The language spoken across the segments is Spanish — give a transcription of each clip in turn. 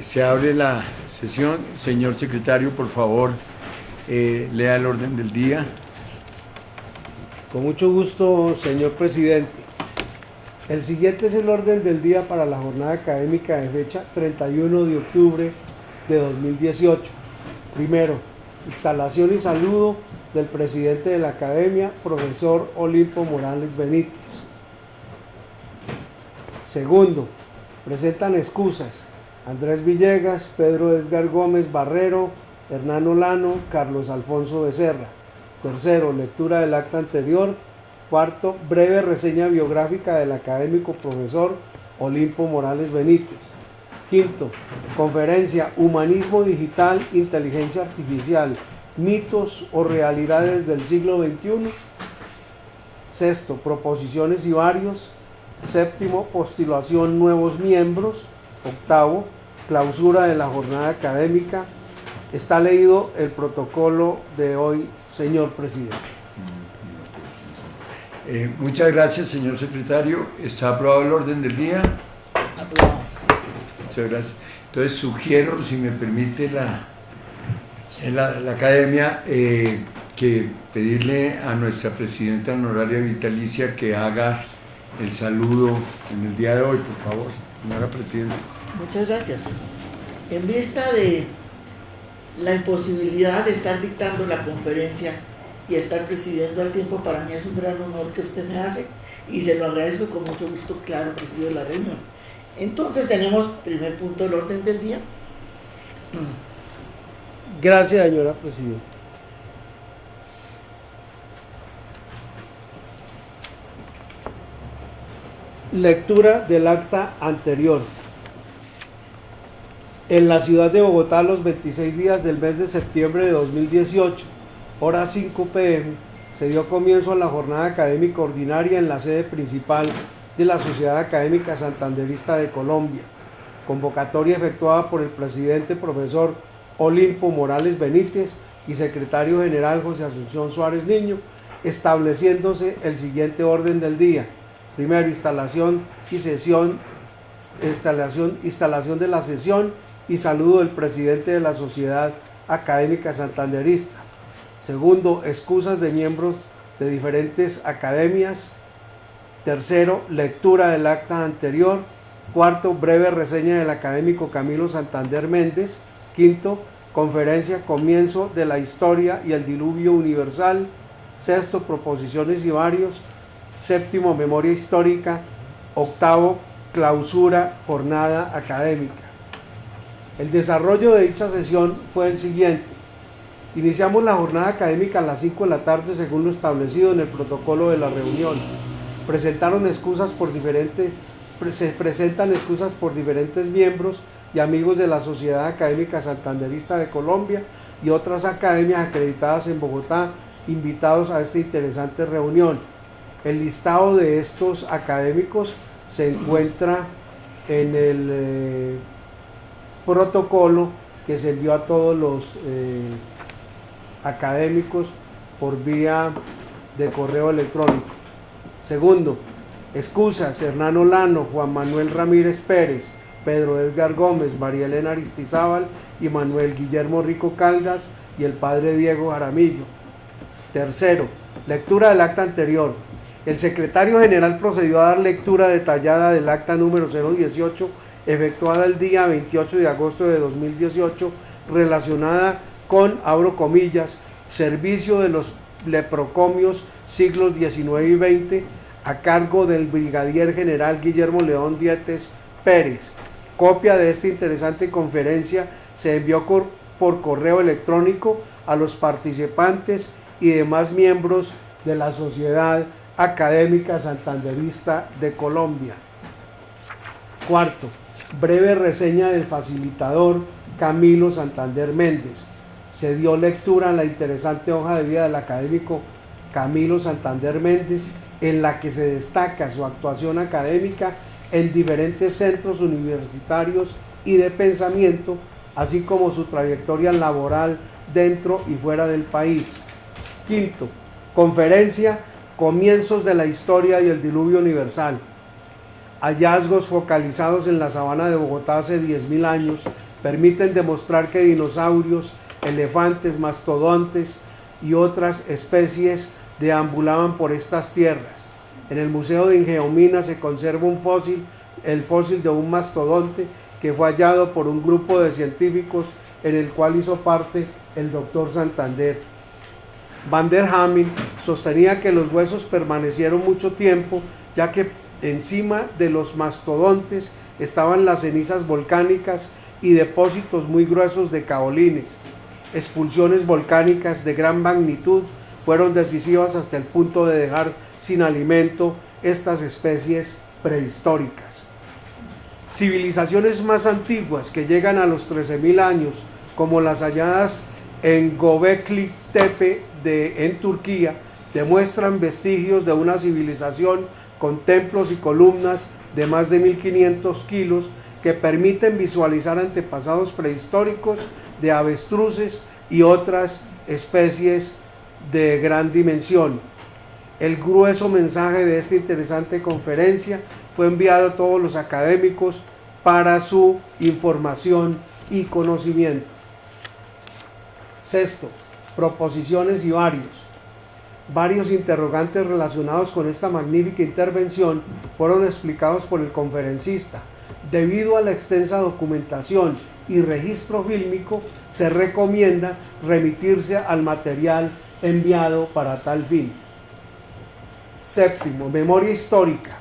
Se abre la sesión. Señor secretario, por favor, lea el orden del día. Con mucho gusto, señor presidente. El siguiente es el orden del día para la jornada académica de fecha 31 de octubre de 2018. Primero, instalación y saludo del presidente de la academia, profesor Olimpo Morales Benítez. Segundo, presentan excusas Andrés Villegas, Pedro Edgar Gómez Barrero, Hernán Olano, Carlos Alfonso Becerra. Tercero, lectura del acta anterior. Cuarto, breve reseña biográfica del académico profesor Olimpo Morales Benítez. Quinto, conferencia Humanismo Digital, Inteligencia Artificial, mitos o realidades del siglo XXI. Sexto, proposiciones y varios. Séptimo, postulación nuevos miembros. Octavo, clausura de la jornada académica. Está leído el protocolo de hoy, señor presidente. Muchas gracias, señor secretario. ¿Está aprobado el orden del día? Aprobado. Muchas gracias. Entonces sugiero, si me permite la academia, que pedirle a nuestra presidenta honoraria vitalicia que haga el saludo en el día de hoy, por favor, señora presidenta. Muchas gracias. En vista de la imposibilidad de estar dictando la conferencia y estar presidiendo al tiempo, para mí es un gran honor que usted me hace y se lo agradezco con mucho gusto, claro, presidio la reunión. Entonces tenemos primer punto del orden del día. Gracias, señora presidenta. Lectura del acta anterior. En la ciudad de Bogotá, los 26 días del mes de septiembre de 2018, hora 5 p.m., se dio comienzo a la jornada académica ordinaria en la sede principal de la Sociedad Académica Santanderista de Colombia, convocatoria efectuada por el presidente profesor Olimpo Morales Benítez y secretario general José Asunción Suárez Niño, estableciéndose el siguiente orden del día. Primero, instalación de la sesión y saludo del presidente de la Sociedad Académica Santanderista. Segundo, excusas de miembros de diferentes academias. Tercero, lectura del acta anterior. Cuarto, breve reseña del académico Camilo Santander Méndez. Quinto, conferencia Comienzo de la Historia y el Diluvio Universal. Sexto, proposiciones y varios. Séptimo, memoria histórica. Octavo, clausura jornada académica. El desarrollo de dicha sesión fue el siguiente. Iniciamos la jornada académica a las 5 de la tarde según lo establecido en el protocolo de la reunión. Se presentan excusas por diferentes miembros y amigos de la Sociedad Académica Santanderista de Colombia y otras academias acreditadas en Bogotá, invitados a esta interesante reunión. El listado de estos académicos se encuentra en el protocolo que se envió a todos los académicos por vía de correo electrónico. Segundo, excusas: Hernán Olano, Juan Manuel Ramírez Pérez, Pedro Edgar Gómez, María Elena Aristizábal y Manuel Guillermo Rico Caldas y el padre Diego Jaramillo. Tercero, lectura del acta anterior. El secretario general procedió a dar lectura detallada del acta número 018, efectuada el día 28 de agosto de 2018, relacionada con, abro comillas, servicio de los leprocomios siglos XIX y XX, a cargo del brigadier general Guillermo León Dietes Pérez. Copia de esta interesante conferencia se envió por correo electrónico a los participantes y demás miembros de la Sociedad Académica Santanderista de Colombia. Cuarto, breve reseña del facilitador Camilo Santander Méndez. Se dio lectura a la interesante hoja de vida del académico Camilo Santander Méndez, en la que se destaca su actuación académica en diferentes centros universitarios y de pensamiento, así como su trayectoria laboral dentro y fuera del país. Quinto, conferencia Comienzos de la Historia y el Diluvio Universal. Hallazgos focalizados en la sabana de Bogotá hace 10.000 años permiten demostrar que dinosaurios, elefantes, mastodontes y otras especies deambulaban por estas tierras. En el Museo de Ingeomina se conserva un fósil, el fósil de un mastodonte que fue hallado por un grupo de científicos en el cual hizo parte el doctor Santander. Van der Hamen sostenía que los huesos permanecieron mucho tiempo, ya que encima de los mastodontes estaban las cenizas volcánicas y depósitos muy gruesos de caolines. Expulsiones volcánicas de gran magnitud fueron decisivas hasta el punto de dejar sin alimento estas especies prehistóricas. Civilizaciones más antiguas que llegan a los 13.000 años, como las halladas en Göbekli Tepe en Turquía, demuestran vestigios de una civilización con templos y columnas de más de 1.500 kilos que permiten visualizar antepasados prehistóricos de avestruces y otras especies de gran dimensión. El grueso mensaje de esta interesante conferencia fue enviado a todos los académicos para su información y conocimiento. Sexto, proposiciones y varios interrogantes relacionados con esta magnífica intervención fueron explicados por el conferencista. Debido a la extensa documentación y registro fílmico, se recomienda remitirse al material enviado para tal fin. Séptimo, memoria histórica.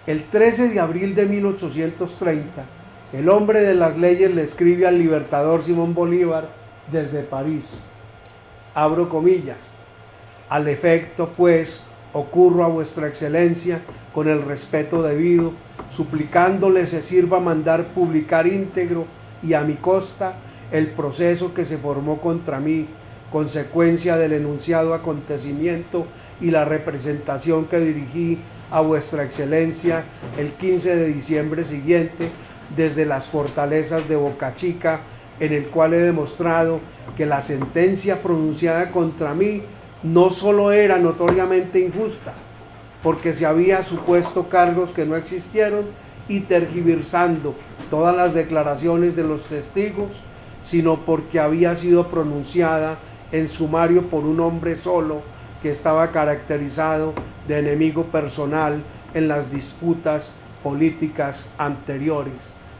El 13 de abril de 1830, el hombre de las leyes le escribe al libertador Simón Bolívar desde París. Abro comillas. Al efecto, pues, ocurro a vuestra excelencia con el respeto debido, suplicándole se sirva mandar publicar íntegro y a mi costa el proceso que se formó contra mí, consecuencia del enunciado acontecimiento y la representación que dirigí a vuestra excelencia el 15 de diciembre siguiente desde las fortalezas de Boca Chica, en el cual he demostrado que la sentencia pronunciada contra mí no solo era notoriamente injusta, porque se había supuesto cargos que no existieron y tergiversando todas las declaraciones de los testigos, sino porque había sido pronunciada en sumario por un hombre solo que estaba caracterizado de enemigo personal en las disputas políticas anteriores.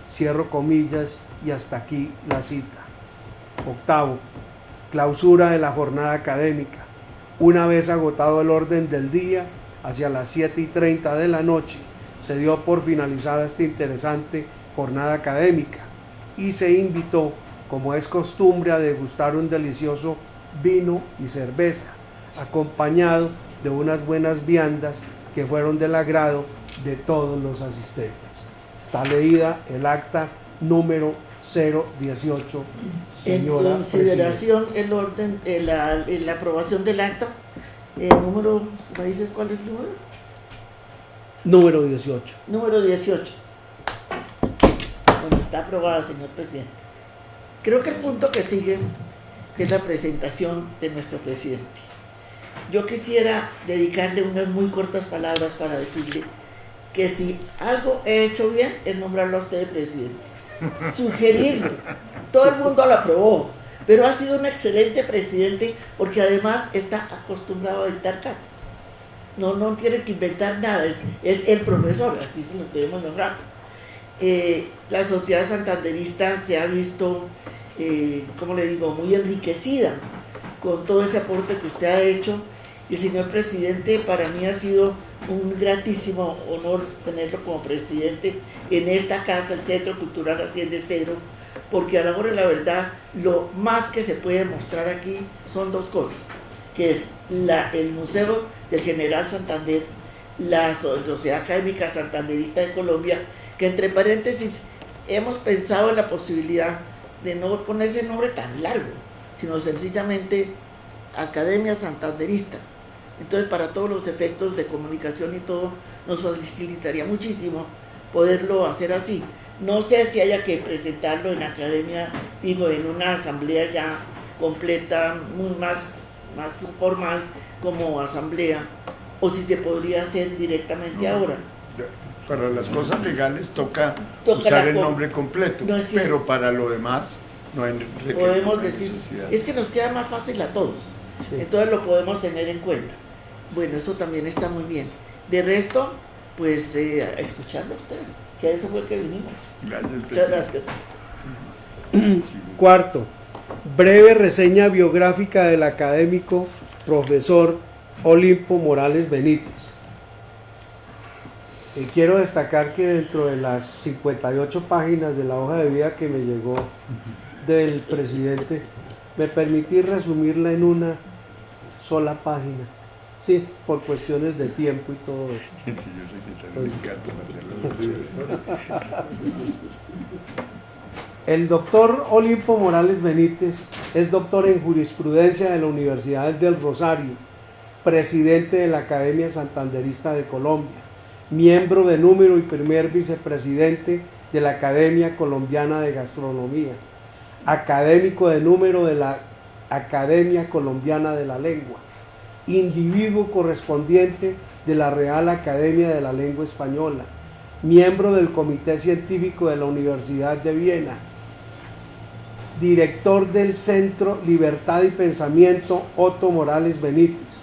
Cierro comillas y hasta aquí la cita. Octavo, clausura de la jornada académica. Una vez agotado el orden del día, hacia las 7:30 de la noche, se dio por finalizada esta interesante jornada académica y se invitó, como es costumbre, a degustar un delicioso vino y cerveza, acompañado de unas buenas viandas que fueron del agrado de todos los asistentes. Está leída el acta número 018, señora en consideración presidenta. el orden, la aprobación del acta, número, ¿me dices cuál es el número? Número 18. Número 18. Bueno, está aprobada, señor presidente. Creo que el punto que sigue es la presentación de nuestro presidente. Yo quisiera dedicarle unas muy cortas palabras para decirle que si algo he hecho bien es nombrarlo a usted de presidente. Sugerirlo. Todo el mundo lo aprobó, pero ha sido un excelente presidente porque además está acostumbrado a dictar cátedra. No tiene que inventar nada, es el profesor, así lo debemos nombrar. La sociedad santanderista se ha visto, como le digo, muy enriquecida con todo ese aporte que usted ha hecho. Y señor presidente, para mí ha sido un gratísimo honor tenerlo como presidente en esta casa, el Centro Cultural Asciende Cero, porque a la hora de la verdad, lo más que se puede mostrar aquí son dos cosas, que es el Museo del General Santander, la Sociedad Académica Santanderista de Colombia, que entre paréntesis hemos pensado en la posibilidad de no poner ese nombre tan largo, sino sencillamente Academia Santanderista. Entonces, para todos los efectos de comunicación y todo, nos facilitaría muchísimo poderlo hacer así. No sé si haya que presentarlo en academia, digo, en una asamblea ya completa, muy más formal como asamblea, o si se podría hacer directamente ahora. para las cosas legales toca Toca usar la el co- nombre completo, No es cierto. pero para lo demás no hay Podemos decir, necesidad. es que nos queda más fácil a todos, Sí. entonces lo podemos tener en cuenta. Bueno, eso también está muy bien. De resto, pues a escucharlo a usted, que a eso fue que vinimos. Gracias, Muchas presidente. gracias. Sí. Cuarto, breve reseña biográfica del académico profesor Olimpo Morales Benítez. Quiero destacar que dentro de las 58 páginas de la hoja de vida que me llegó del presidente, me permití resumirla en una sola página. Sí, por cuestiones de tiempo y todo eso. Sí, yo secretario, me encanta mantenerlo. El doctor Olimpo Morales Benítez es doctor en jurisprudencia de la Universidad del Rosario, presidente de la Academia Santanderista de Colombia, miembro de número y primer vicepresidente de la Academia Colombiana de Gastronomía, académico de número de la Academia Colombiana de la Lengua, individuo correspondiente de la Real Academia de la Lengua Española, miembro del Comité Científico de la Universidad de Viena, director del Centro Libertad y Pensamiento Otto Morales Benítez,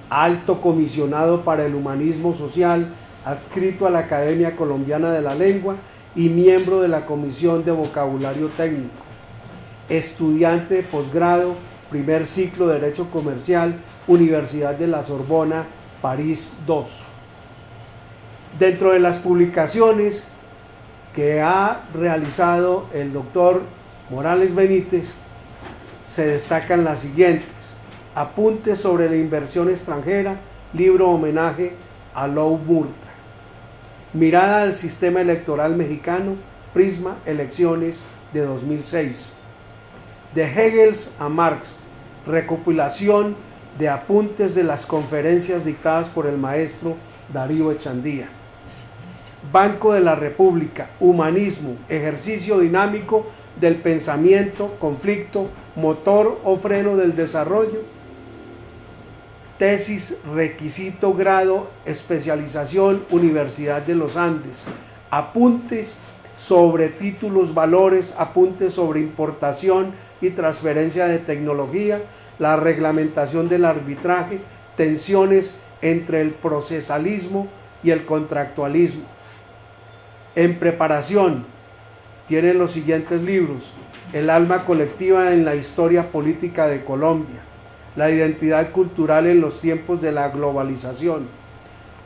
alto comisionado para el humanismo social, adscrito a la Academia Colombiana de la Lengua y miembro de la Comisión de Vocabulario Técnico, estudiante de posgrado, primer ciclo de Derecho Comercial, Universidad de la Sorbona, París II. Dentro de las publicaciones que ha realizado el doctor Morales Benítez, se destacan las siguientes: Apuntes sobre la inversión extranjera, libro homenaje a Lou Murta; Mirada al sistema electoral mexicano, Prisma Elecciones de 2006; De Hegel a Marx, recopilación de apuntes de las conferencias dictadas por el maestro Darío Echandía; Banco de la República, Humanismo, ejercicio dinámico del pensamiento, conflicto, motor o freno del desarrollo; Tesis, requisito, grado, especialización, Universidad de los Andes; Apuntes sobre títulos, valores, apuntes sobre importación y transferencia de tecnología, la reglamentación del arbitraje, tensiones entre el procesalismo y el contractualismo. En preparación tienen los siguientes libros: El alma colectiva en la historia política de Colombia, La identidad cultural en los tiempos de la globalización,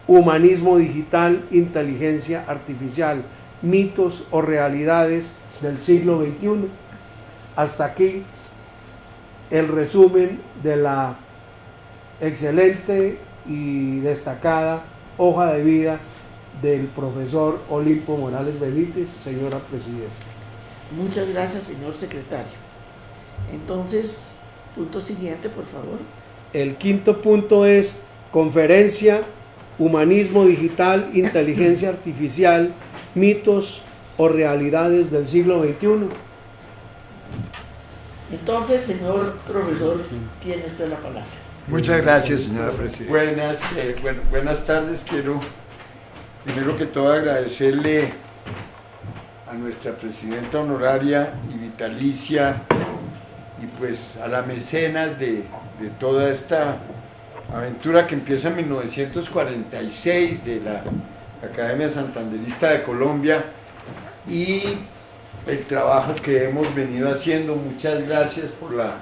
Humanismo digital, inteligencia artificial, mitos o realidades del siglo XXI. Hasta aquí el resumen de la excelente y destacada hoja de vida del profesor Olimpo Morales Benítez, señora presidenta. Muchas gracias, señor secretario. Entonces, punto siguiente, por favor. El quinto punto es conferencia, humanismo digital, inteligencia artificial, mitos o realidades del siglo XXI. Entonces, señor profesor, tiene usted la palabra. Muchas gracias, señora presidenta. Buenas tardes. Quiero, primero que todo, agradecerle a nuestra presidenta honoraria y vitalicia y pues a la mecenas de toda esta aventura que empieza en 1946 de la Academia Santanderista de Colombia y el trabajo que hemos venido haciendo. Muchas gracias por la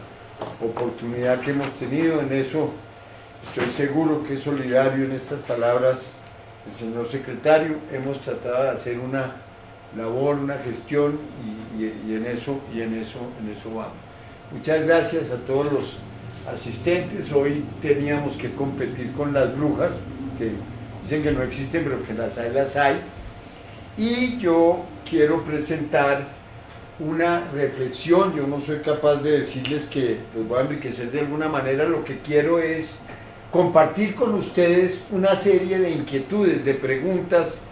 oportunidad que hemos tenido. En eso estoy seguro que es solidario en estas palabras el señor secretario. Hemos tratado de hacer una labor, una gestión y en eso vamos. Muchas gracias a todos los asistentes. Hoy teníamos que competir con las brujas, que dicen que no existen, pero que las hay. Y yo quiero presentar una reflexión. Yo no soy capaz de decirles que los voy a enriquecer de alguna manera. Lo que quiero es compartir con ustedes una serie de inquietudes, de preguntas,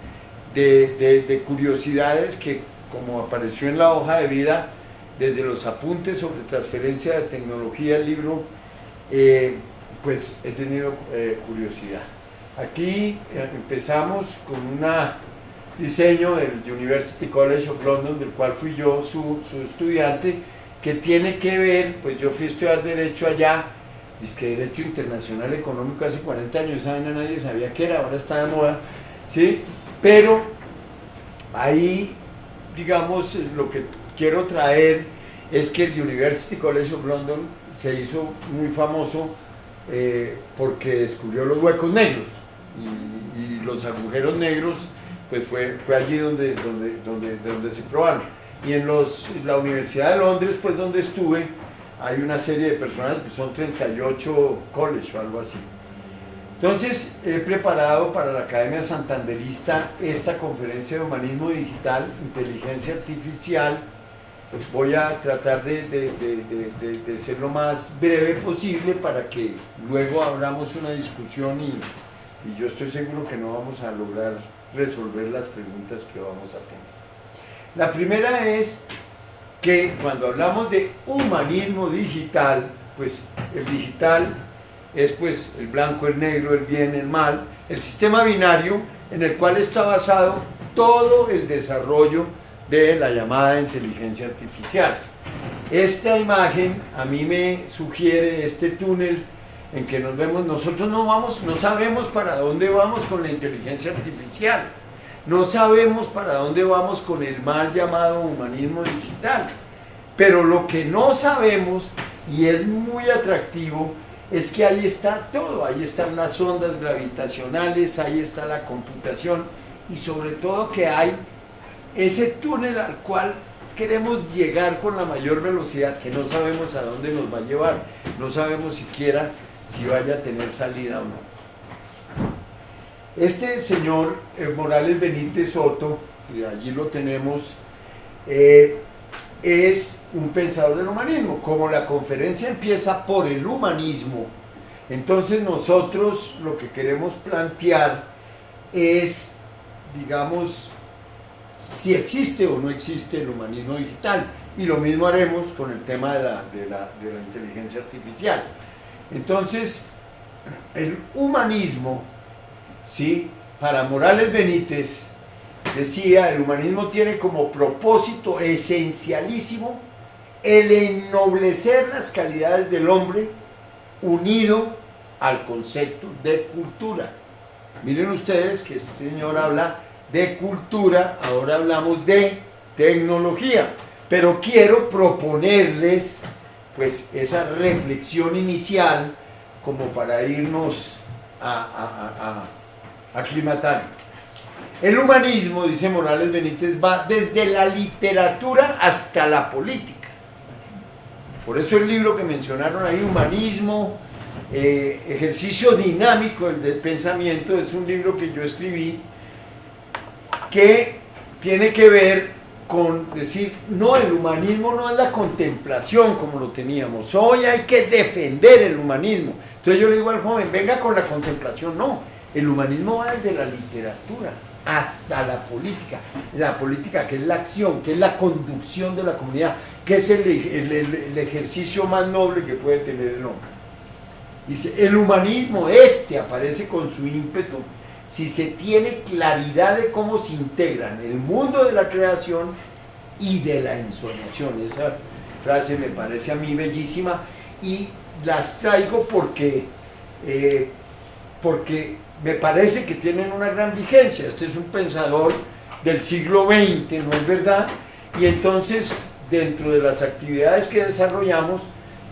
de curiosidades que, como apareció en la hoja de vida, desde los apuntes sobre transferencia de tecnología, el libro, pues he tenido curiosidad. Aquí empezamos con un diseño del University College of London, del cual fui yo su estudiante, que tiene que ver, pues yo fui a estudiar Derecho allá, dice que Derecho Internacional Económico hace 40 años, esa vaina nadie sabía qué era, ahora está de moda, ¿sí? Pero ahí, digamos, lo que quiero traer es que el University College of London se hizo muy famoso porque descubrió los huecos negros y los agujeros negros, pues fue allí donde se probaron. Y en la Universidad de Londres, pues donde estuve, hay una serie de personas, que son 38 college o algo así. Entonces he preparado para la Academia Santanderista esta conferencia de humanismo digital, inteligencia artificial. Pues voy a tratar de ser lo más breve posible para que luego abramos una discusión y yo estoy seguro que no vamos a lograr resolver las preguntas que vamos a tener. La primera es que cuando hablamos de humanismo digital, pues el digital es pues el blanco, el negro, el bien, el mal, el sistema binario en el cual está basado todo el desarrollo de la llamada inteligencia artificial. Esta imagen a mí me sugiere este túnel en que nos vemos, nosotros no sabemos para dónde vamos con la inteligencia artificial, no sabemos para dónde vamos con el mal llamado humanismo digital, pero lo que no sabemos, y es muy atractivo, es que ahí está todo, ahí están las ondas gravitacionales, ahí está la computación, y sobre todo que hay ese túnel al cual queremos llegar con la mayor velocidad, que no sabemos a dónde nos va a llevar, no sabemos siquiera si vaya a tener salida o no. Este señor Morales Benítez Soto, y allí lo tenemos, es un pensador del humanismo. Como la conferencia empieza por el humanismo, entonces nosotros lo que queremos plantear es, digamos, si existe o no existe el humanismo digital, y lo mismo haremos con el tema de la inteligencia artificial. Entonces, el humanismo, ¿sí? Para Morales Benítez, decía, el humanismo tiene como propósito esencialísimo el ennoblecer las calidades del hombre unido al concepto de cultura. Miren ustedes que este señor habla de cultura, ahora hablamos de tecnología, pero quiero proponerles pues esa reflexión inicial como para irnos aclimatando. El humanismo, dice Morales Benítez, va desde la literatura hasta la política. Por eso el libro que mencionaron ahí, Humanismo, ejercicio dinámico del pensamiento, es un libro que yo escribí que tiene que ver con decir, no, el humanismo no es la contemplación como lo teníamos, hoy hay que defender el humanismo. Entonces yo le digo al joven, venga con la contemplación, no, el humanismo va desde la literatura hasta la política que es la acción, que es la conducción de la comunidad, que es el ejercicio más noble que puede tener el hombre. Dice, el humanismo aparece con su ímpetu si se tiene claridad de cómo se integran el mundo de la creación y de la ensoñación. Esa frase me parece a mí bellísima y las traigo porque me parece que tienen una gran vigencia. Este es un pensador del siglo XX, ¿no es verdad? Y entonces, dentro de las actividades que desarrollamos,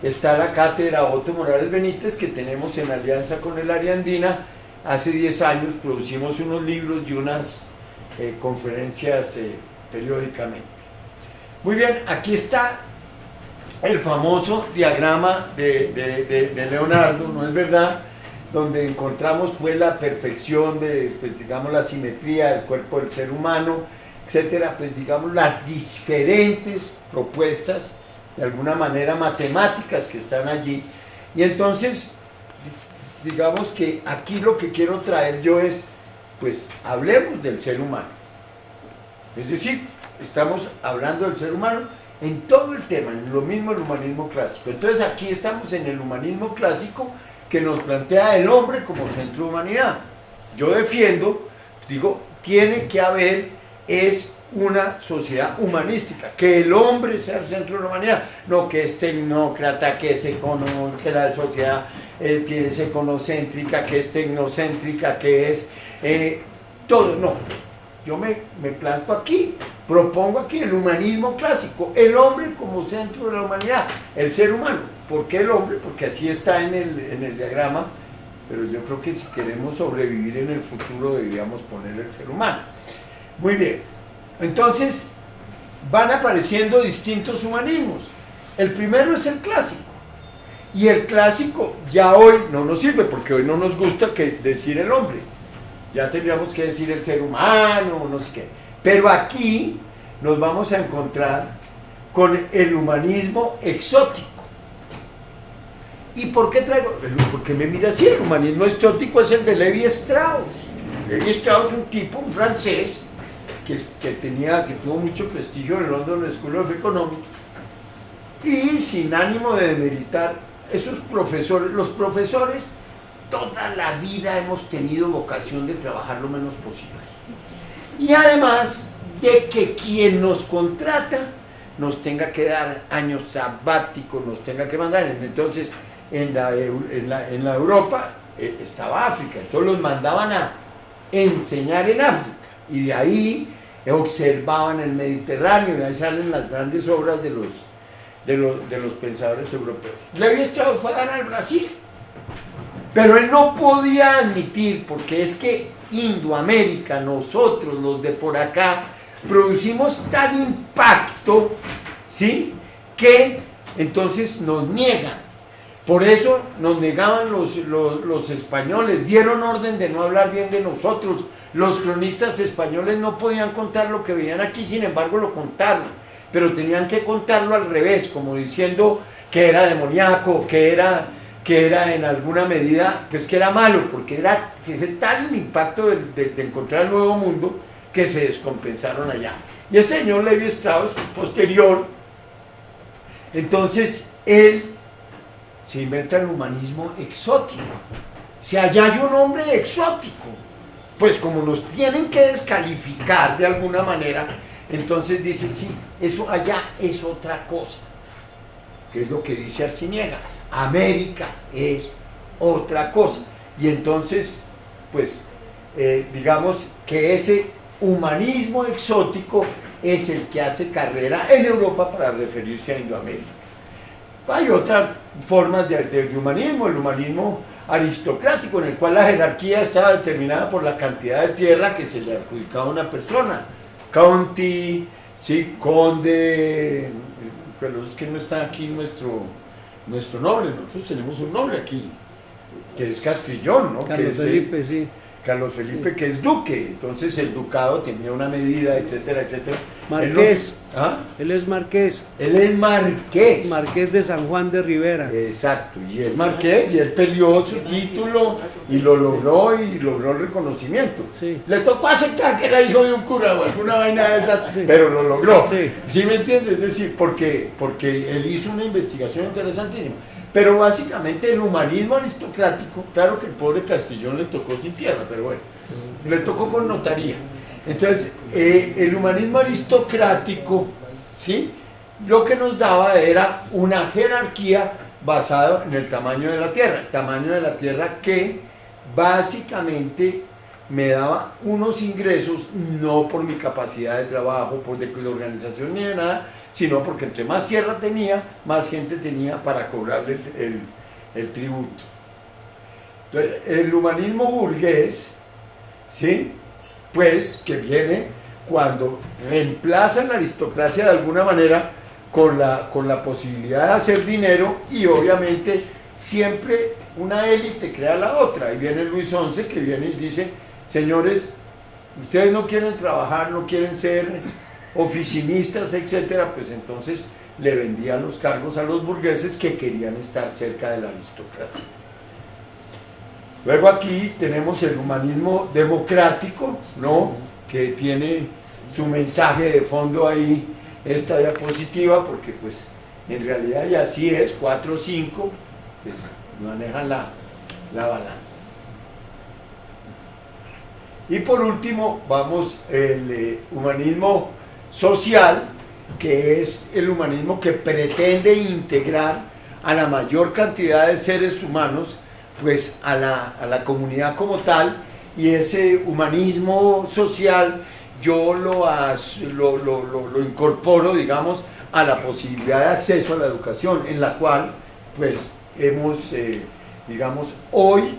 está la cátedra Otto Morales Benítez, que tenemos en alianza con el Área Andina. Hace 10 años producimos unos libros y unas conferencias periódicamente. Muy bien, aquí está el famoso diagrama de Leonardo, ¿no es verdad? Donde encontramos pues la perfección de, pues digamos, la simetría del cuerpo del ser humano, etcétera, pues digamos las diferentes propuestas, de alguna manera matemáticas que están allí. Y entonces, digamos que aquí lo que quiero traer yo es, pues hablemos del ser humano. Es decir, estamos hablando del ser humano en todo el tema, en lo mismo el humanismo clásico. Entonces aquí estamos en el humanismo clásico que nos plantea el hombre como centro de humanidad. Yo defiendo, digo, tiene que haber, es una sociedad humanística, que el hombre sea el centro de la humanidad, no que es tecnócrata, que es que la sociedad es econocéntrica, que es tecnocéntrica, que es todo, no. Yo me planto aquí, propongo aquí el humanismo clásico, el hombre como centro de la humanidad, el ser humano. ¿Por qué el hombre? Porque así está en el diagrama, pero yo creo que si queremos sobrevivir en el futuro deberíamos poner el ser humano. Muy bien, entonces van apareciendo distintos humanismos. El primero es el clásico, y el clásico ya hoy no nos sirve, porque hoy no nos gusta decir el hombre. Ya tendríamos que decir el ser humano, no sé qué. Pero aquí nos vamos a encontrar con el humanismo exótico. ¿Y por qué traigo? Porque me mira así, el humanismo exótico es el de Levi Strauss. Levi Strauss es un tipo, un francés, que tuvo mucho prestigio en el London School of Economics, y sin ánimo de demeritar esos profesores, los profesores, toda la vida hemos tenido vocación de trabajar lo menos posible. Y además de que quien nos contrata nos tenga que dar años sabáticos, nos tenga que mandar. Entonces, en la Europa estaba África, entonces los mandaban a enseñar en África, y de ahí observaban el Mediterráneo, y ahí salen las grandes obras de los pensadores europeos. Levi Strauss fue a dar al Brasil, pero él no podía admitir, porque es que Indoamérica, nosotros los de por acá, producimos tal impacto, ¿sí?, que entonces nos niegan. Por eso nos negaban los españoles, dieron orden de no hablar bien de nosotros. Los cronistas españoles no podían contar lo que veían aquí, sin embargo lo contaron, pero tenían que contarlo al revés, como diciendo que era demoníaco, que era en alguna medida, pues que era malo, porque fue tal el impacto de encontrar el nuevo mundo que se descompensaron allá. Y el señor Levi Strauss, posterior, entonces él se inventa el humanismo exótico. Si allá hay un hombre exótico, pues como nos tienen que descalificar de alguna manera, entonces dicen, sí, eso allá es otra cosa, que es lo que dice Arciniegas. América es otra cosa. Y entonces, pues, digamos que ese humanismo exótico es el que hace carrera en Europa para referirse a Indoamérica. Hay otras formas de humanismo, el humanismo aristocrático, en el cual la jerarquía estaba determinada por la cantidad de tierra que se le adjudicaba a una persona. County, sí, conde, pero es que no está aquí nuestro noble. Nosotros tenemos un noble aquí, que es Castrillón, ¿no? Carlos Felipe, sí. Carlos Felipe, sí, que es duque. Entonces el ducado tenía una medida, etcétera, etcétera. Marqués. ¿Ah? Él es marqués. Él es marqués. Marqués de San Juan de Rivera. Exacto, y es marqués, y él peleó su título y lo logró, y logró el reconocimiento. Sí. Le tocó aceptar que era hijo de un cura o alguna vaina de esa, sí, pero lo logró. Sí. ¿Sí me entiendes? Es decir, porque él hizo una investigación interesantísima. Pero básicamente el humanismo aristocrático, claro que el pobre Castrillón le tocó sin tierra, pero bueno, le tocó con notaría. Entonces, el humanismo aristocrático, ¿sí?, lo que nos daba era una jerarquía basada en el tamaño de la tierra. El tamaño de la tierra que básicamente me daba unos ingresos, no por mi capacidad de trabajo, por de organización ni de nada, sino porque entre más tierra tenía, más gente tenía para cobrarle el tributo. Entonces, el humanismo burgués, ¿sí?, pues que viene cuando reemplaza la aristocracia de alguna manera con la posibilidad de hacer dinero, y obviamente siempre una élite crea la otra. Ahí viene Luis XI, que viene y dice, señores, ustedes no quieren trabajar, no quieren ser oficinistas, etcétera, pues entonces le vendían los cargos a los burgueses que querían estar cerca de la aristocracia. Luego aquí tenemos el humanismo democrático, ¿no?, que tiene su mensaje de fondo ahí, esta diapositiva, porque pues en realidad y así es, 4 o 5, pues manejan la balanza. Y por último, vamos el humanismo social, que es el humanismo que pretende integrar a la mayor cantidad de seres humanos, pues a la comunidad como tal, y ese humanismo social yo lo incorporo, digamos, a la posibilidad de acceso a la educación, en la cual pues hemos, digamos, hoy,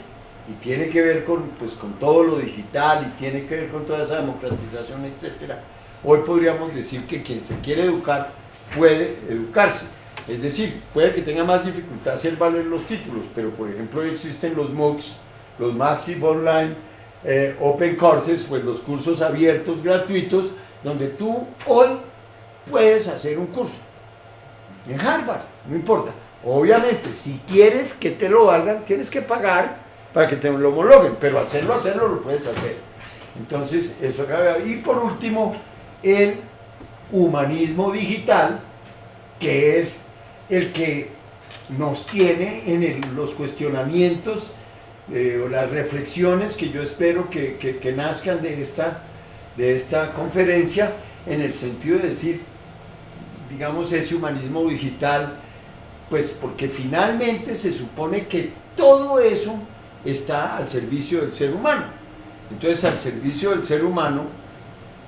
y tiene que ver con todo lo digital, y tiene que ver con toda esa democratización, etcétera. Hoy podríamos decir que quien se quiere educar puede educarse. Es decir, puede que tenga más dificultad hacer valer los títulos, pero por ejemplo existen los MOOCs, los Massive Online Open Courses, pues los cursos abiertos, gratuitos, donde tú hoy puedes hacer un curso. En Harvard, no importa. Obviamente, si quieres que te lo valgan, tienes que pagar para que te lo homologuen, pero hacerlo lo puedes hacer. Entonces, eso acaba. Y por último, el humanismo digital, que es el que nos tiene en los cuestionamientos o las reflexiones que yo espero que nazcan de esta conferencia, en el sentido de decir, digamos, ese humanismo digital, pues porque finalmente se supone que todo eso está al servicio del ser humano. Entonces, al servicio del ser humano,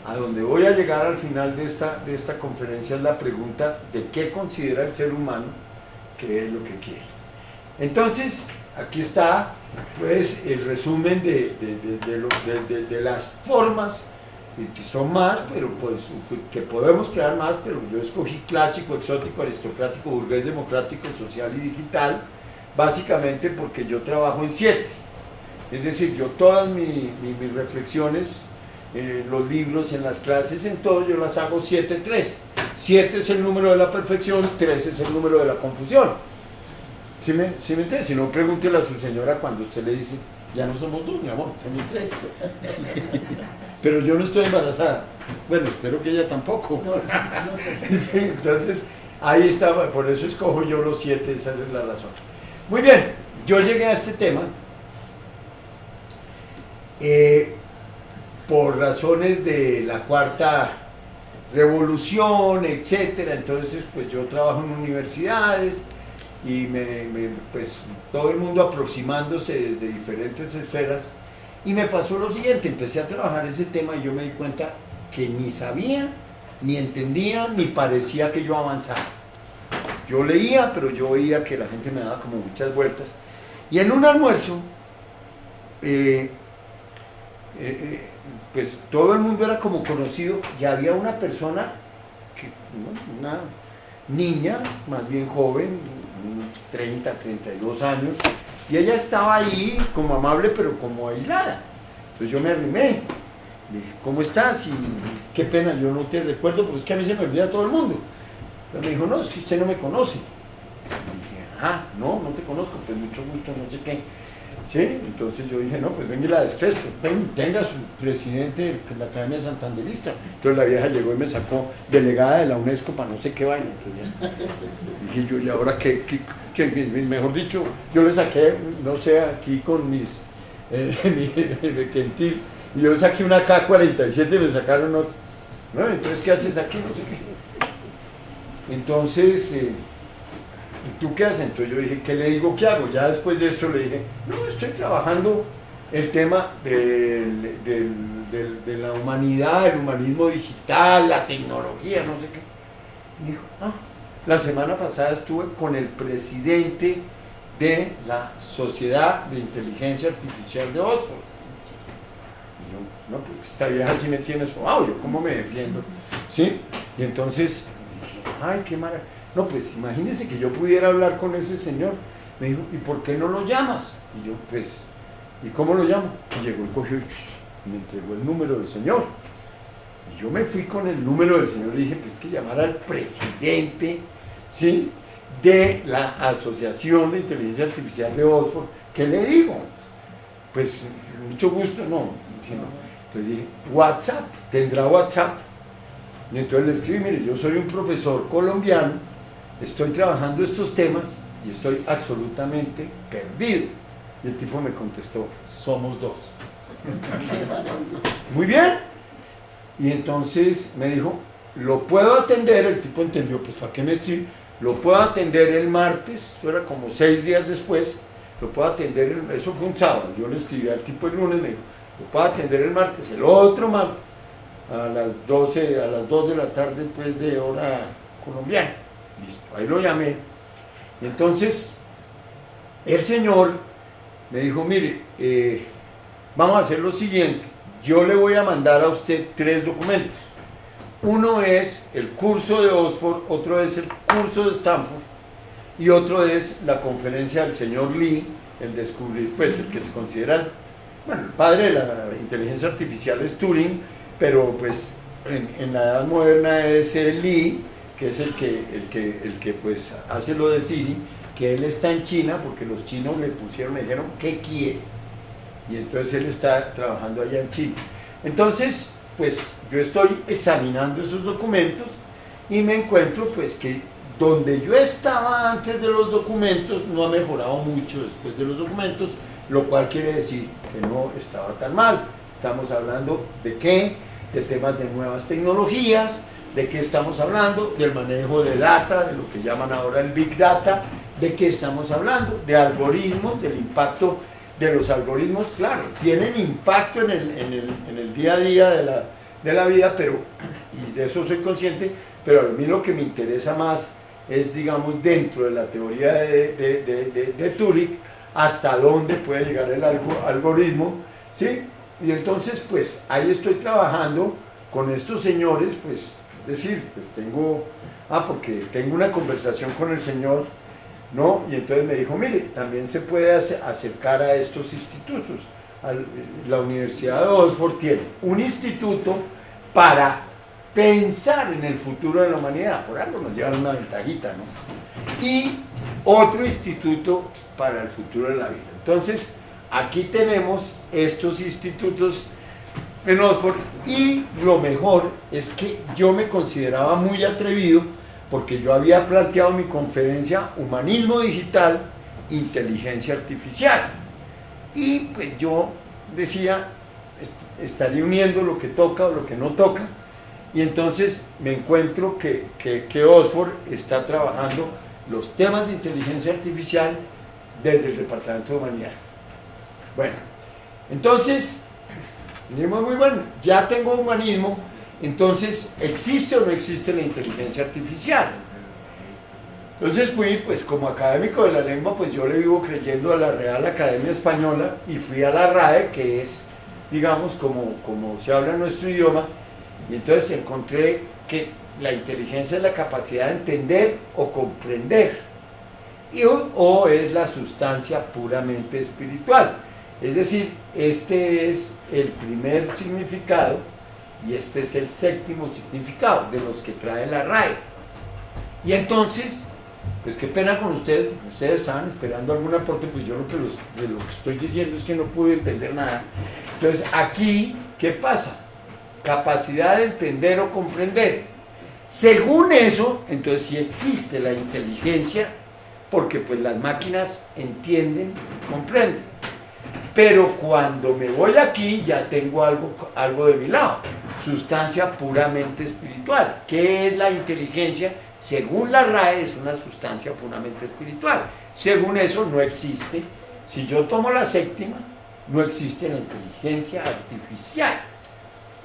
a donde voy a llegar al final de esta conferencia, es la pregunta de qué considera el ser humano que es lo que quiere. Entonces, aquí está pues el resumen de las formas, que son más, pero pues que podemos crear más, pero yo escogí clásico, exótico, aristocrático, burgués, democrático, social y digital, básicamente porque yo trabajo en 7. Es decir, yo todas mis reflexiones, los libros, en las clases, en todo, yo las hago 7-3. 7 es el número de la perfección, 3 es el número de la confusión. ¿Sí me entiende? Si no, pregúntele a su señora cuando usted le dice, ya no somos 2, mi amor, somos 3. Pero yo no estoy embarazada. Bueno, espero que ella tampoco. Sí, entonces, ahí está, por eso escojo yo los 7, esa es la razón. Muy bien, yo llegué a este tema por razones de la cuarta revolución, etcétera. Entonces, pues yo trabajo en universidades y pues todo el mundo aproximándose desde diferentes esferas, y me pasó lo siguiente: empecé a trabajar ese tema y yo me di cuenta que ni sabía, ni entendía, ni parecía que yo avanzaba. Yo leía, pero yo veía que la gente me daba como muchas vueltas, y en un almuerzo pues todo el mundo era como conocido, y había una persona, una niña, más bien joven, unos 30, 32 años, y ella estaba ahí como amable, pero como aislada. Entonces yo me arrimé, le dije, ¿cómo estás? Y qué pena, yo no te recuerdo, porque es que a mí se me olvida todo el mundo. Entonces me dijo, no, es que usted no me conoce. Y dije, no te conozco, pues mucho gusto, no sé qué. ¿Sí? Entonces yo dije, no, pues venga y la despresto, tenga su presidente de la Academia Santanderista. Entonces la vieja llegó y me sacó delegada de la UNESCO para no sé qué vaina. Entonces, dije yo, ¿y ahora qué? Mejor dicho, yo le saqué, no sé, aquí con mis mi quentil, y yo le saqué una K-47 y me sacaron otro. ¿No? Entonces, ¿qué haces aquí? No sé qué. Entonces, ¿y tú qué haces? Entonces yo dije, ¿qué le digo? ¿Qué hago? Ya después de esto le dije, no, estoy trabajando el tema de la humanidad, el humanismo digital, la tecnología, no sé qué. Y dijo, la semana pasada estuve con el presidente de la Sociedad de Inteligencia Artificial de Oxford. Y yo, no, pues esta vieja sí me tiene sobado, yo cómo me defiendo. ¿Sí? Y entonces dije, ay, qué maravilla. No, pues imagínese que yo pudiera hablar con ese señor. Me dijo, ¿y por qué no lo llamas? Y yo, pues, ¿y cómo lo llamo? Y llegó y cogió y me entregó el número del señor. Y yo me fui con el número del señor y dije, pues que llamar al presidente, ¿sí?, de la Asociación de Inteligencia Artificial de Oxford. ¿Qué le digo? Pues, mucho gusto, no. Entonces dije, WhatsApp, ¿tendrá WhatsApp? Y entonces le escribí, mire, yo soy un profesor colombiano, estoy trabajando estos temas y estoy absolutamente perdido. Y el tipo me contestó, somos 2. Muy bien. Y entonces me dijo, lo puedo atender, el tipo entendió, pues ¿para qué me estoy? Lo puedo atender el martes, eso era como 6 días después, lo puedo atender, eso fue un sábado, yo le escribí al tipo el lunes, me dijo, lo puedo atender el martes, el otro martes, a las 2 de la tarde, pues de hora colombiana. Listo, ahí lo llamé. Y entonces, el señor me dijo, mire, vamos a hacer lo siguiente, yo le voy a mandar a usted 3 documentos. Uno es el curso de Oxford, otro es el curso de Stanford y otro es la conferencia del señor Lee, el descubrir, pues el que se considera, bueno, el padre de la inteligencia artificial es Turing, pero pues en la edad moderna es el Lee, que es el que pues hace lo de Siri, que él está en China porque los chinos le dijeron ¿qué quiere? Y entonces él está trabajando allá en China. Entonces, pues yo estoy examinando esos documentos y me encuentro pues que donde yo estaba antes de los documentos no ha mejorado mucho después de los documentos, lo cual quiere decir que no estaba tan mal. Estamos hablando de qué, de temas de nuevas tecnologías, de qué estamos hablando, del manejo de data, de lo que llaman ahora el Big Data, de qué estamos hablando, de algoritmos, del impacto de los algoritmos, claro, tienen impacto en el día a día de la vida, pero, y de eso soy consciente, pero a mí lo que me interesa más es, digamos, dentro de la teoría de Turing, hasta dónde puede llegar el algoritmo, ¿sí? Y entonces, pues, ahí estoy trabajando con estos señores, pues, es decir, pues porque tengo una conversación con el señor, ¿no? Y entonces me dijo, mire, también se puede acercar a estos institutos. La Universidad de Oxford tiene un instituto para pensar en el futuro de la humanidad, por algo nos llevan una ventajita, ¿no? Y otro instituto para el futuro de la vida. Entonces, aquí tenemos estos institutos en Oxford y lo mejor es que yo me consideraba muy atrevido porque yo había planteado mi conferencia Humanismo Digital, Inteligencia Artificial. Y pues yo decía, estaría uniendo lo que toca o lo que no toca. Y entonces me encuentro que Oxford está trabajando los temas de inteligencia artificial desde el Departamento de Humanidades. Bueno, entonces, dijimos, muy bueno, ya tengo humanismo. Entonces, ¿existe o no existe la inteligencia artificial? Entonces fui, pues como académico de la lengua, pues yo le vivo creyendo a la Real Academia Española y fui a la RAE, que es, digamos, como se habla en nuestro idioma, y entonces encontré que la inteligencia es la capacidad de entender o comprender, o es la sustancia puramente espiritual. Es decir, este es el primer significado y este es el 7º significado de los que trae la RAE. Y entonces, pues qué pena con ustedes, ustedes estaban esperando algún aporte, pues yo lo que estoy diciendo es que no pude entender nada. Entonces, aquí, ¿qué pasa? Capacidad de entender o comprender. Según eso, entonces sí existe la inteligencia, porque pues las máquinas entienden, comprenden. Pero cuando me voy aquí ya tengo algo de mi lado, sustancia puramente espiritual. ¿Qué es la inteligencia? Según la RAE es una sustancia puramente espiritual. Según eso no existe. Si yo tomo la 7ª, no existe la inteligencia artificial,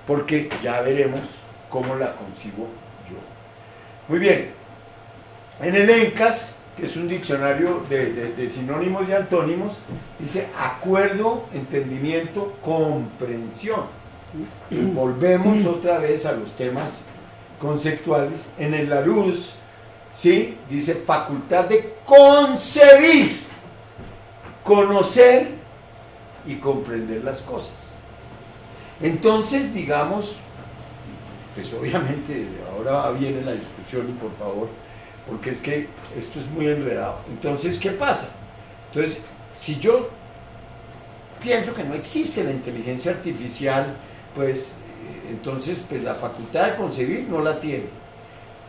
porque ya veremos cómo la concibo yo. Muy bien, en el ENCAS, que es un diccionario de sinónimos y antónimos, dice acuerdo, entendimiento, comprensión. Volvemos otra vez a los temas conceptuales. En el Larousse, ¿sí? Dice facultad de concebir, conocer y comprender las cosas. Entonces, digamos, pues obviamente ahora viene la discusión y por favor, porque es que esto es muy enredado. Entonces, ¿qué pasa? Entonces, si yo pienso que no existe la inteligencia artificial, pues entonces pues la facultad de concebir no la tiene,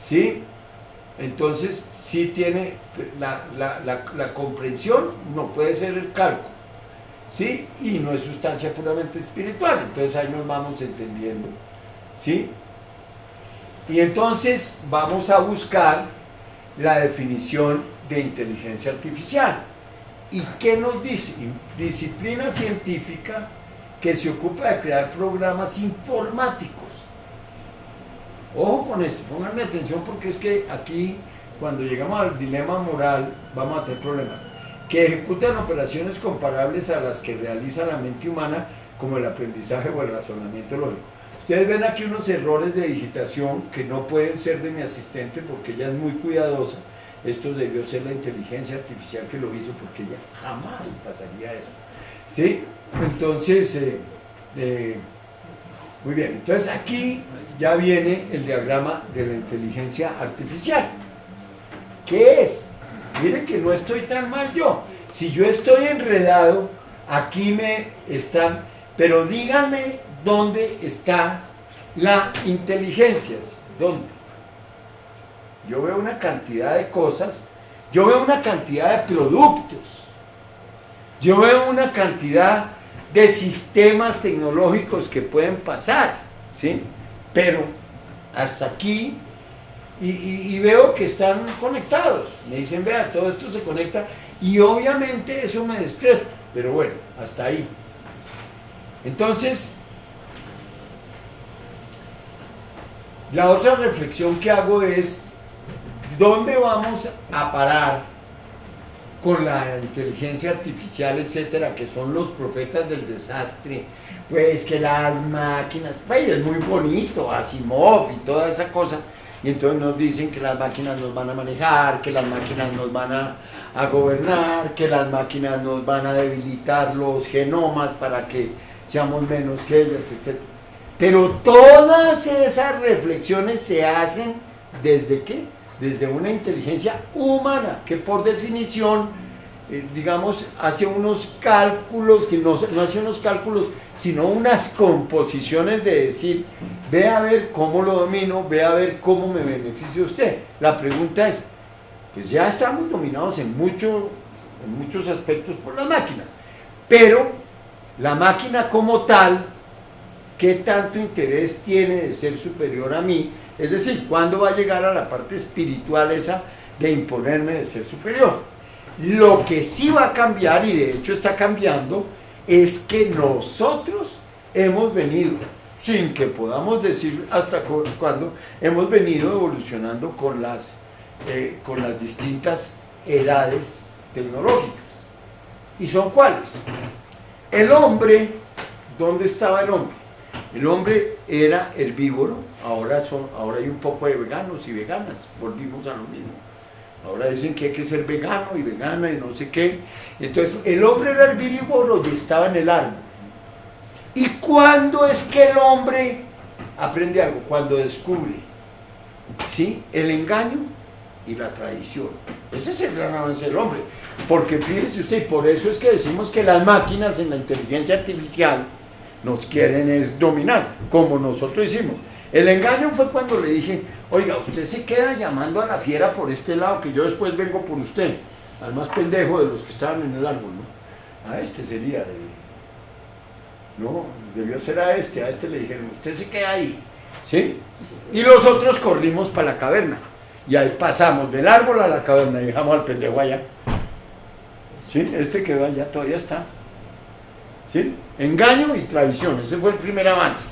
¿sí? Entonces sí tiene la comprensión, no puede ser el cálculo, ¿sí? Y no es sustancia puramente espiritual, entonces ahí nos vamos entendiendo, ¿sí? Y entonces vamos a buscar la definición de inteligencia artificial. ¿Y qué nos dice? Disciplina científica que se ocupa de crear programas informáticos. Ojo con esto, pónganme atención porque es que aquí, cuando llegamos al dilema moral, vamos a tener problemas. Que ejecutan operaciones comparables a las que realiza la mente humana, como el aprendizaje o el razonamiento lógico. Ustedes ven aquí unos errores de digitación que no pueden ser de mi asistente porque ella es muy cuidadosa. Esto debió ser la inteligencia artificial que lo hizo porque ella jamás pasaría eso. ¿Sí? Entonces, muy bien. Entonces aquí ya viene el diagrama de la inteligencia artificial. ¿Qué es? Miren que no estoy tan mal yo. Si yo estoy enredado, aquí me están... Pero díganme dónde está la inteligencia. ¿Dónde? Yo veo una cantidad de cosas, yo veo una cantidad de productos, yo veo una cantidad de sistemas tecnológicos que pueden pasar, ¿sí? Pero hasta aquí, y veo que están conectados, me dicen, vea, todo esto se conecta, y obviamente eso me descrespa, pero bueno, hasta ahí. Entonces, la otra reflexión que hago es, ¿dónde vamos a parar con la inteligencia artificial, etcétera, que son los profetas del desastre? Pues que las máquinas, pues es muy bonito, Asimov y toda esa cosa, y entonces nos dicen que las máquinas nos van a manejar, que las máquinas nos van a gobernar, que las máquinas nos van a debilitar los genomas para que seamos menos que ellas, etcétera. Pero todas esas reflexiones se hacen ¿desde qué? Desde una inteligencia humana, que por definición, digamos, hace unos cálculos, que no hace unos cálculos, sino unas composiciones de decir, ve a ver cómo lo domino, ve a ver cómo me beneficia usted. La pregunta es, pues ya estamos dominados en muchos aspectos por las máquinas, pero la máquina como tal, ¿qué tanto interés tiene de ser superior a mí? Es decir, ¿cuándo va a llegar a la parte espiritual esa de imponerme de ser superior? Lo que sí va a cambiar, y de hecho está cambiando, es que nosotros hemos venido, sin que podamos decir hasta cuándo, hemos venido evolucionando con las distintas edades tecnológicas. ¿Y son cuáles? El hombre, ¿dónde estaba el hombre? El hombre era herbívoro, ahora hay un poco de veganos y veganas, volvimos a lo mismo. Ahora dicen que hay que ser vegano y vegana y no sé qué. Entonces, el hombre era herbívoro y estaba en el árbol. ¿Y cuándo es que el hombre aprende algo? Cuando descubre, ¿sí?, el engaño y la traición. Ese es el gran avance del hombre. Porque fíjese usted, y por eso es que decimos que las máquinas en la inteligencia artificial nos quieren es dominar, como nosotros hicimos. El engaño fue cuando le dije, oiga, usted se queda llamando a la fiera por este lado, que yo después vengo por usted, al más pendejo de los que estaban en el árbol, ¿no? A este sería, no, debió ser a este le dijeron, usted se queda ahí, ¿sí? Y los otros corrimos para la caverna, y ahí pasamos del árbol a la caverna y dejamos al pendejo allá, ¿sí? Este quedó allá, todavía está. ¿Sí? Engaño y traición, ese fue el primer avance.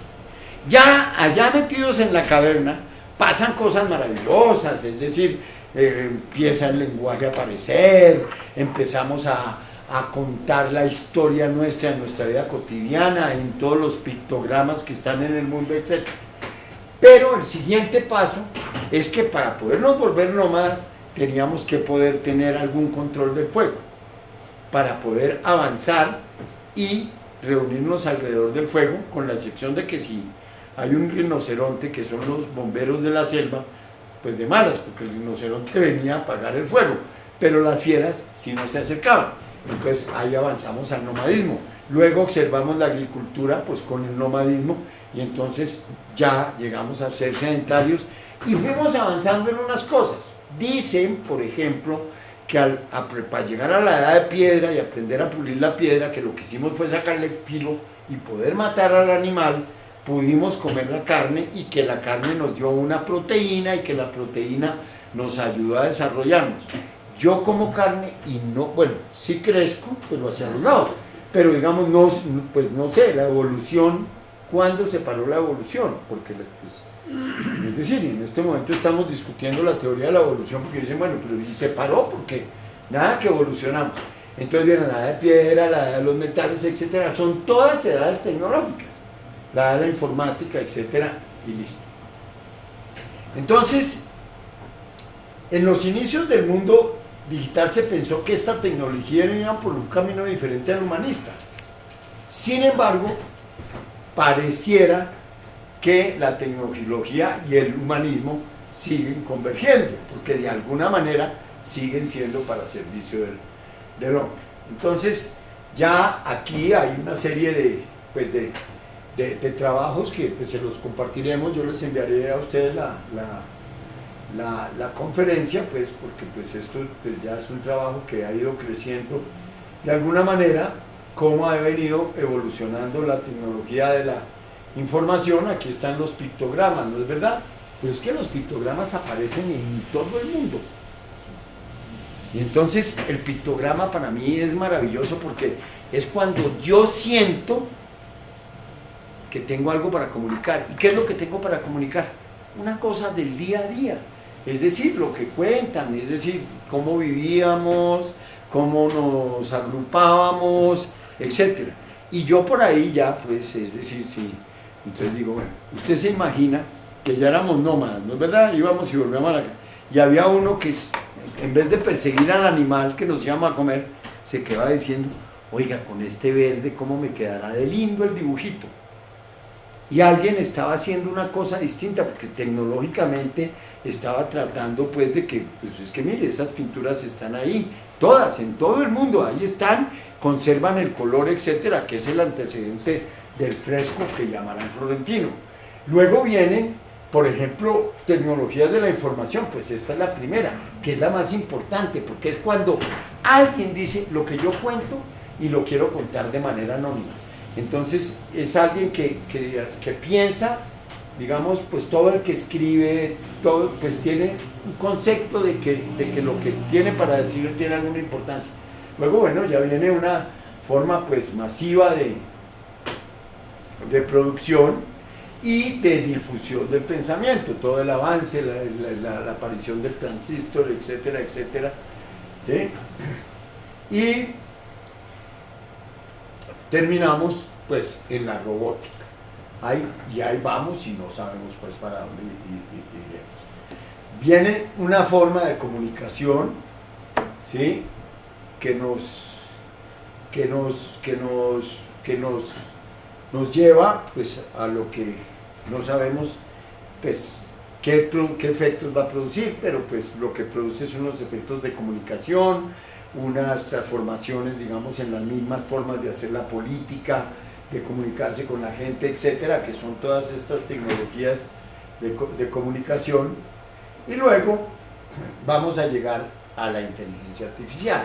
Ya allá metidos en la caverna pasan cosas maravillosas, es decir, empieza el lenguaje a aparecer, empezamos a contar la historia nuestra, de nuestra vida cotidiana, en todos los pictogramas que están en el mundo, etc. Pero el siguiente paso es que para podernos volver nómadas teníamos que poder tener algún control del fuego, para poder avanzar y reunirnos alrededor del fuego, con la excepción de que si hay un rinoceronte, que son los bomberos de la selva, pues de malas, porque el rinoceronte venía a apagar el fuego, pero las fieras si no se acercaban. Entonces ahí avanzamos al nomadismo. Luego observamos la agricultura pues con el nomadismo, y entonces ya llegamos a ser sedentarios y fuimos avanzando en unas cosas. Dicen, por ejemplo, que para llegar a la edad de piedra y aprender a pulir la piedra, que lo que hicimos fue sacarle filo y poder matar al animal, pudimos comer la carne y que la carne nos dio una proteína y que la proteína nos ayudó a desarrollarnos. Yo como carne y no, bueno, sí crezco, pero hacia los lados, pero digamos, no, pues no sé, la evolución, ¿cuándo se paró la evolución? Porque, pues, es decir, en este momento estamos discutiendo la teoría de la evolución porque dicen, bueno, pero ¿y se paró? Porque nada que evolucionamos. Entonces viene la edad de piedra, la edad de los metales, etcétera, son todas edades tecnológicas, la edad de la informática, etcétera, y listo. Entonces, en los inicios del mundo digital se pensó que esta tecnología iba por un camino diferente al humanista. Sin embargo, pareciera que la tecnología y el humanismo siguen convergiendo, porque de alguna manera siguen siendo para servicio del hombre. Entonces, ya aquí hay una serie de trabajos que pues, se los compartiremos. Yo les enviaré a ustedes la conferencia, pues, porque pues, esto pues, ya es un trabajo que ha ido creciendo de alguna manera, cómo ha venido evolucionando la tecnología de la información. Aquí están los pictogramas, ¿no es verdad? Pero es que los pictogramas aparecen en todo el mundo. Y entonces el pictograma para mí es maravilloso porque es cuando yo siento que tengo algo para comunicar. ¿Y qué es lo que tengo para comunicar? Una cosa del día a día. Es decir, lo que cuentan, es decir, cómo vivíamos, cómo nos agrupábamos, etc. Y yo por ahí ya, pues, es decir, sí. Entonces digo, bueno, usted se imagina que ya éramos nómadas, ¿no es verdad? Íbamos y volvíamos a la casa. Y había uno que, en vez de perseguir al animal que nos íbamos a comer, se quedaba diciendo, oiga, con este verde, ¿cómo me quedará de lindo el dibujito? Y alguien estaba haciendo una cosa distinta, porque tecnológicamente estaba tratando, pues, de que, pues es que mire, esas pinturas están ahí, todas, en todo el mundo, ahí están, conservan el color, etcétera, que es el antecedente del fresco que llamarán florentino. Luego vienen, por ejemplo, tecnologías de la información, pues esta es la primera, que es la más importante, porque es cuando alguien dice lo que yo cuento y lo quiero contar de manera anónima. Entonces es alguien que piensa, digamos, pues todo el que escribe, todo, pues tiene un concepto de que lo que tiene para decir tiene alguna importancia. Luego, bueno, ya viene una forma pues masiva de producción y de difusión del pensamiento, todo el avance, la aparición del transistor, etcétera, etcétera, ¿sí? Y terminamos pues en la robótica. Y ahí vamos y no sabemos pues para dónde iremos. Viene una forma de comunicación, ¿sí? que nos lleva pues a lo que no sabemos pues qué efectos va a producir, pero pues lo que produce son unos efectos de comunicación, unas transformaciones, digamos, en las mismas formas de hacer la política, de comunicarse con la gente, etcétera, que son todas estas tecnologías de comunicación. Y luego vamos a llegar a la inteligencia artificial.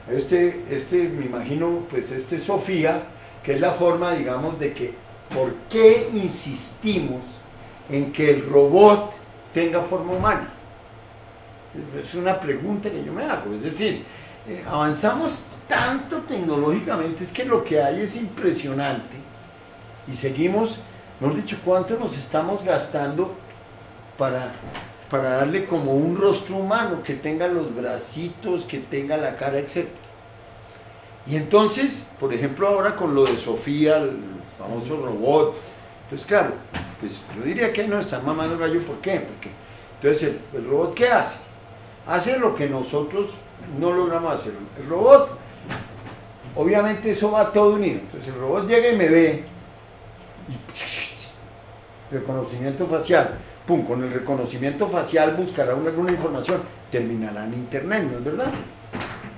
Me imagino, pues es Sofía, que es la forma, digamos, de que ¿por qué insistimos en que el robot tenga forma humana? Es una pregunta que yo me hago. Es decir, avanzamos tanto tecnológicamente, es que lo que hay es impresionante y seguimos, mejor dicho, ¿cuánto nos estamos gastando para darle como un rostro humano, que tenga los bracitos, que tenga la cara, etc.? Y entonces, por ejemplo, ahora con lo de Sofía, el famoso robot, pues claro, pues yo diría que no están mamando gallo. ¿Por qué? Porque entonces el robot, ¿qué hace? Hace lo que nosotros no logramos hacer. El robot, obviamente eso va todo unido. Entonces el robot llega y me ve, y reconocimiento facial, pum, con el reconocimiento facial buscará alguna información, terminará en internet, ¿no es verdad?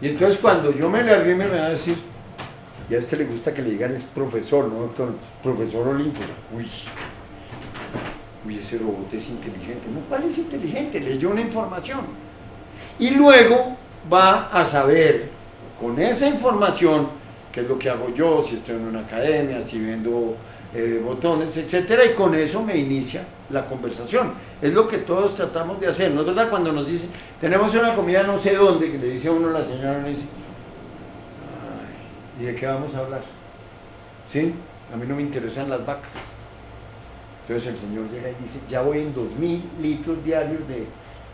Y entonces cuando yo me le arrime me va a decir, y a este le gusta que le digan es profesor, ¿no, doctor? Profesor Olimpo. Uy, ese robot es inteligente. No, ¿cuál es inteligente? Leyó una información. Y luego va a saber con esa información qué es lo que hago yo, si estoy en una academia, si vendo botones, etcétera, y con eso me inicia la conversación. Es lo que todos tratamos de hacer, ¿no es verdad? Cuando nos dicen, tenemos una comida no sé dónde, que le dice a uno la señora, uno dice, ay, ¿y de qué vamos a hablar? ¿Sí? A mí no me interesan las vacas. Entonces el señor llega y dice, ya voy en 2000 litros diarios de...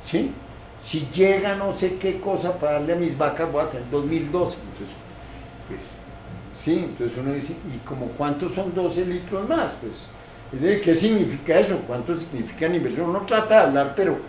¿Sí? Si llega no sé qué cosa para darle a mis vacas, voy a tener 2012. Entonces, pues, sí, entonces uno dice, ¿y como cuántos son 12 litros más? Pues, ¿qué significa eso? ¿Cuánto significa en inversión? Uno trata de hablar, pero